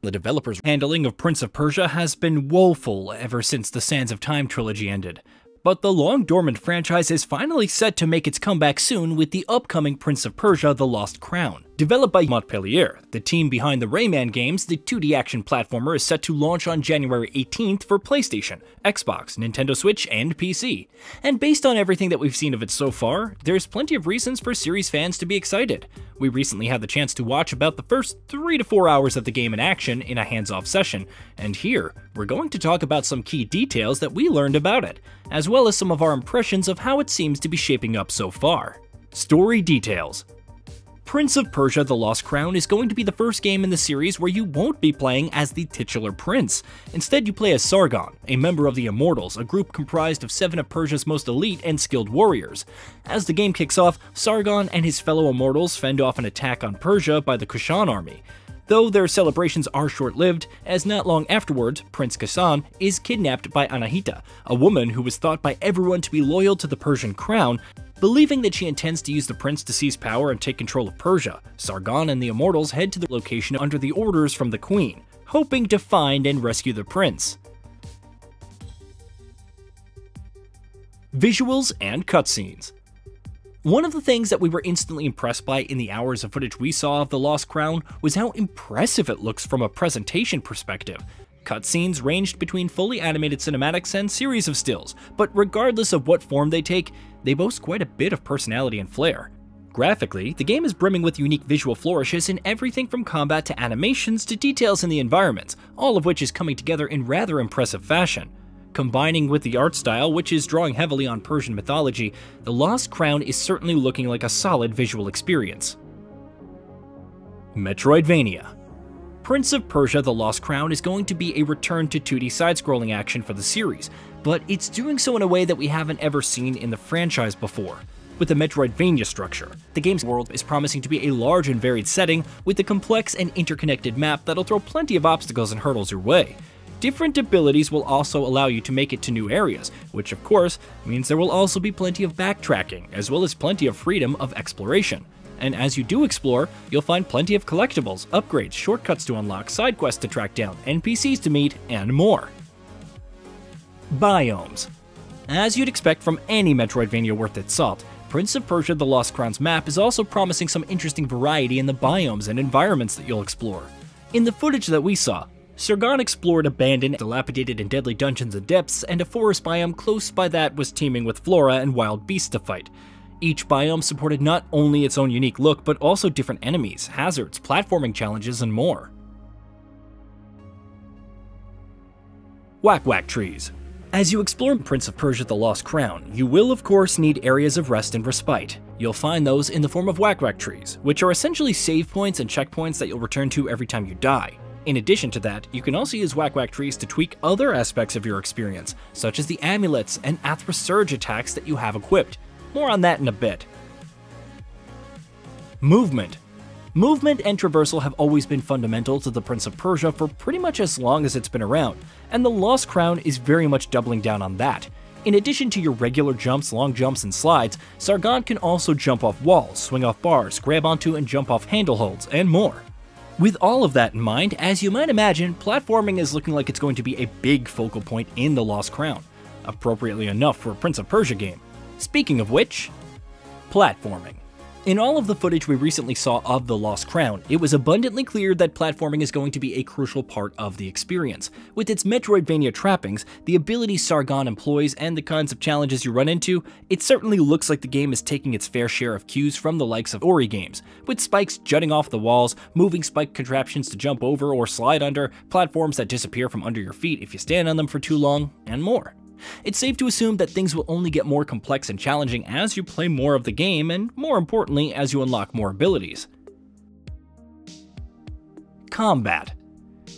The developer's handling of Prince of Persia has been woeful ever since the Sands of Time trilogy ended. But the long-dormant franchise is finally set to make its comeback soon with the upcoming Prince of Persia: The Lost Crown. Developed by Montpellier, the team behind the Rayman games, the 2D action platformer is set to launch on January 18th for PlayStation, Xbox, Nintendo Switch, and PC. And based on everything that we've seen of it so far, there's plenty of reasons for series fans to be excited. We recently had the chance to watch about the first 3 to 4 hours of the game in action in a hands-off session, and here, we're going to talk about some key details that we learned about it, as well as some of our impressions of how it seems to be shaping up so far. Story details. Prince of Persia: The Lost Crown is going to be the first game in the series where you won't be playing as the titular prince. Instead, you play as Sargon, a member of the Immortals, a group comprised of 7 of Persia's most elite and skilled warriors. As the game kicks off, Sargon and his fellow Immortals fend off an attack on Persia by the Kushan army. Though their celebrations are short-lived, as not long afterwards, Prince Ghassan is kidnapped by Anahita, a woman who was thought by everyone to be loyal to the Persian crown. Believing that she intends to use the prince to seize power and take control of Persia, Sargon and the Immortals head to the location under the orders from the queen, hoping to find and rescue the prince. Visuals and cutscenes. One of the things that we were instantly impressed by in the hours of footage we saw of The Lost Crown was how impressive it looks from a presentation perspective. Cutscenes ranged between fully animated cinematics and series of stills, but regardless of what form they take, they boast quite a bit of personality and flair. Graphically, the game is brimming with unique visual flourishes in everything from combat to animations to details in the environments, all of which is coming together in rather impressive fashion. Combining with the art style, which is drawing heavily on Persian mythology, The Lost Crown is certainly looking like a solid visual experience. Metroidvania. Prince of Persia: The Lost Crown is going to be a return to 2D side-scrolling action for the series, but it's doing so in a way that we haven't ever seen in the franchise before. With the Metroidvania structure, the game's world is promising to be a large and varied setting with a complex and interconnected map that'll throw plenty of obstacles and hurdles your way. Different abilities will also allow you to make it to new areas, which of course means there will also be plenty of backtracking, as well as plenty of freedom of exploration. And as you do explore, you'll find plenty of collectibles, upgrades, shortcuts to unlock, side quests to track down, NPCs to meet, and more. Biomes. As you'd expect from any Metroidvania worth its salt, Prince of Persia: The Lost Crown's map is also promising some interesting variety in the biomes and environments that you'll explore. In the footage that we saw, Sargon explored abandoned, dilapidated, and deadly dungeons and depths, and a forest biome close by that was teeming with flora and wild beasts to fight. Each biome supported not only its own unique look, but also different enemies, hazards, platforming challenges, and more. Wack trees. As you explore Prince of Persia: The Lost Crown, you will of course need areas of rest and respite. You'll find those in the form of Wack trees, which are essentially save points and checkpoints that you'll return to every time you die. In addition to that, you can also use Wack trees to tweak other aspects of your experience, such as the amulets and Arro Surge attacks that you have equipped. More on that in a bit. Movement. Movement and traversal have always been fundamental to the Prince of Persia for pretty much as long as it's been around, and The Lost Crown is very much doubling down on that. In addition to your regular jumps, long jumps, and slides, Sargon can also jump off walls, swing off bars, grab onto and jump off handleholds, and more. With all of that in mind, as you might imagine, platforming is looking like it's going to be a big focal point in The Lost Crown, appropriately enough for a Prince of Persia game. Speaking of which, platforming. In all of the footage we recently saw of The Lost Crown, it was abundantly clear that platforming is going to be a crucial part of the experience. With its Metroidvania trappings, the abilities Sargon employs, and the kinds of challenges you run into, it certainly looks like the game is taking its fair share of cues from the likes of Ori games, with spikes jutting off the walls, moving spike contraptions to jump over or slide under, platforms that disappear from under your feet if you stand on them for too long, and more. It's safe to assume that things will only get more complex and challenging as you play more of the game, and more importantly, as you unlock more abilities. Combat.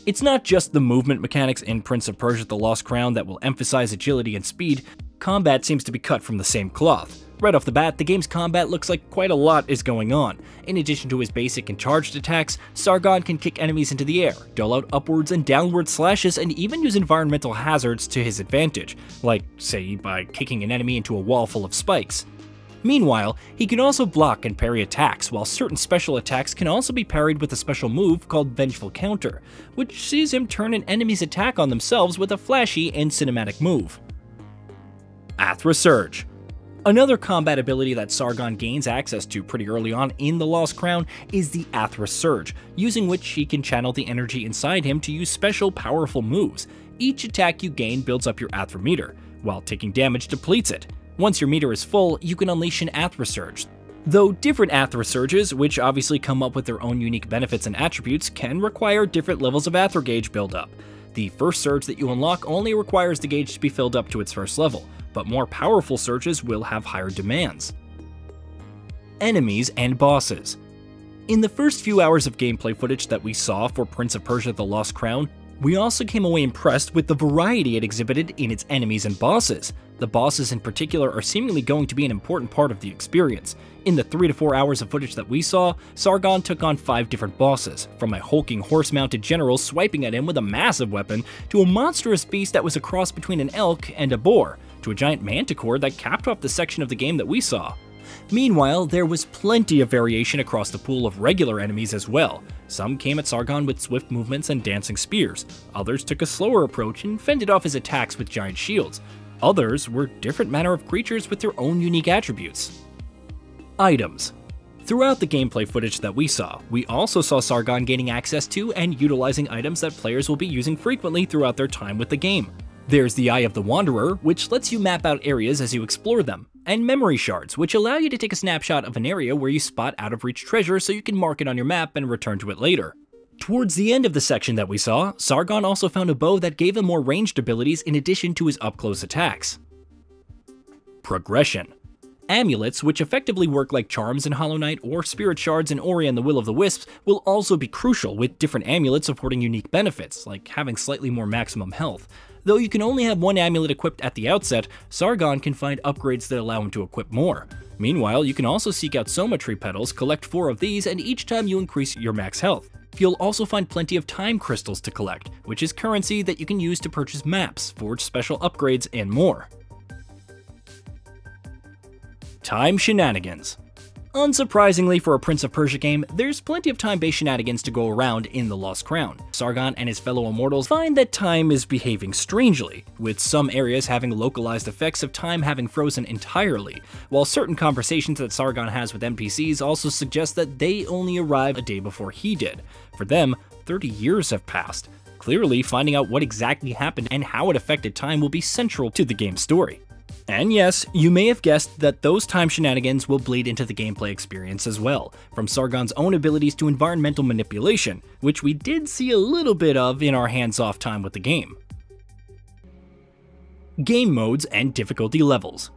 It's not just the movement mechanics in Prince of Persia: The Lost Crown that will emphasize agility and speed. Combat seems to be cut from the same cloth. Right off the bat, the game's combat looks like quite a lot is going on. In addition to his basic and charged attacks, Sargon can kick enemies into the air, dole out upwards and downward slashes, and even use environmental hazards to his advantage, like, say, by kicking an enemy into a wall full of spikes. Meanwhile, he can also block and parry attacks, while certain special attacks can also be parried with a special move called Vengeful Counter, which sees him turn an enemy's attack on themselves with a flashy and cinematic move. Arro Surge. Another combat ability that Sargon gains access to pretty early on in the Lost Crown is the Arro Surge, using which he can channel the energy inside him to use special powerful moves. Each attack you gain builds up your Arro meter, while taking damage depletes it. Once your meter is full, you can unleash an Arro Surge. Though different Arro Surges, which obviously come up with their own unique benefits and attributes, can require different levels of Arro gauge buildup. The first surge that you unlock only requires the gauge to be filled up to its first level, but more powerful surges will have higher demands. Enemies and bosses. In the first few hours of gameplay footage that we saw for Prince of Persia: The Lost Crown, we also came away impressed with the variety it exhibited in its enemies and bosses. The bosses in particular are seemingly going to be an important part of the experience. In the 3 to 4 hours of footage that we saw, Sargon took on 5 different bosses, from a hulking horse-mounted general swiping at him with a massive weapon, to a monstrous beast that was a cross between an elk and a boar, to a giant manticore that capped off the section of the game that we saw. Meanwhile, there was plenty of variation across the pool of regular enemies as well. Some came at Sargon with swift movements and dancing spears, others took a slower approach and fended off his attacks with giant shields. Others were different manner of creatures with their own unique attributes. Items. Throughout the gameplay footage that we saw, we also saw Sargon gaining access to and utilizing items that players will be using frequently throughout their time with the game. There's the Eye of the Wanderer, which lets you map out areas as you explore them, and Memory Shards, which allow you to take a snapshot of an area where you spot out-of-reach treasure so you can mark it on your map and return to it later. Towards the end of the section that we saw, Sargon also found a bow that gave him more ranged abilities in addition to his up-close attacks. Progression. Amulets, which effectively work like charms in Hollow Knight or spirit shards in Ori and the Will of the Wisps, will also be crucial, with different amulets affording unique benefits, like having slightly more maximum health. Though you can only have one amulet equipped at the outset, Sargon can find upgrades that allow him to equip more. Meanwhile, you can also seek out Soma Tree Petals, collect 4 of these, and each time you increase your max health. You'll also find plenty of time crystals to collect, which is currency that you can use to purchase maps, forge special upgrades, and more. Time shenanigans. Unsurprisingly for a Prince of Persia game, there's plenty of time-based shenanigans to go around in The Lost Crown. Sargon and his fellow immortals find that time is behaving strangely, with some areas having localized effects of time having frozen entirely, while certain conversations that Sargon has with NPCs also suggest that they only arrived a day before he did. For them, 30 years have passed. Clearly, finding out what exactly happened and how it affected time will be central to the game's story. And yes, you may have guessed that those time shenanigans will bleed into the gameplay experience as well, from Sargon's own abilities to environmental manipulation, which we did see a little bit of in our hands-off time with the game. Game modes and difficulty levels.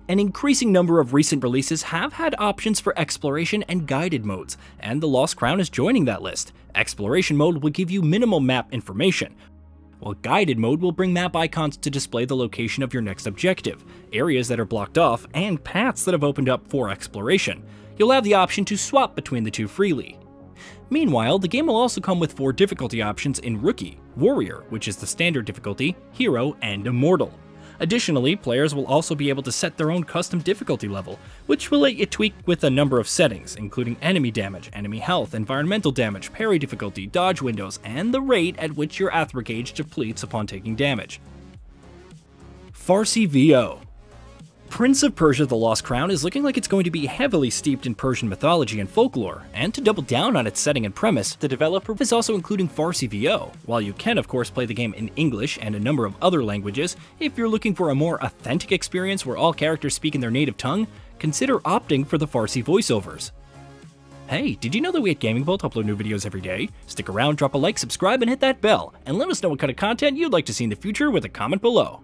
An increasing number of recent releases have had options for exploration and guided modes, and The Lost Crown is joining that list. Exploration mode will give you minimal map information, while guided mode will bring map icons to display the location of your next objective, areas that are blocked off, and paths that have opened up for exploration. You'll have the option to swap between the two freely. Meanwhile, the game will also come with 4 difficulty options in Rookie, Warrior, which is the standard difficulty, Hero, and Immortal. Additionally, players will also be able to set their own custom difficulty level, which will let you tweak with a number of settings, including enemy damage, enemy health, environmental damage, parry difficulty, dodge windows, and the rate at which your Arro gauge depletes upon taking damage. Farsi VO. Prince of Persia: The Lost Crown is looking like it's going to be heavily steeped in Persian mythology and folklore, and to double down on its setting and premise, the developer is also including Farsi VO. While you can of course play the game in English and a number of other languages, if you're looking for a more authentic experience where all characters speak in their native tongue, consider opting for the Farsi voiceovers. Hey, did you know that we at Gaming Vault upload new videos every day? Stick around, drop a like, subscribe, and hit that bell, and let us know what kind of content you'd like to see in the future with a comment below.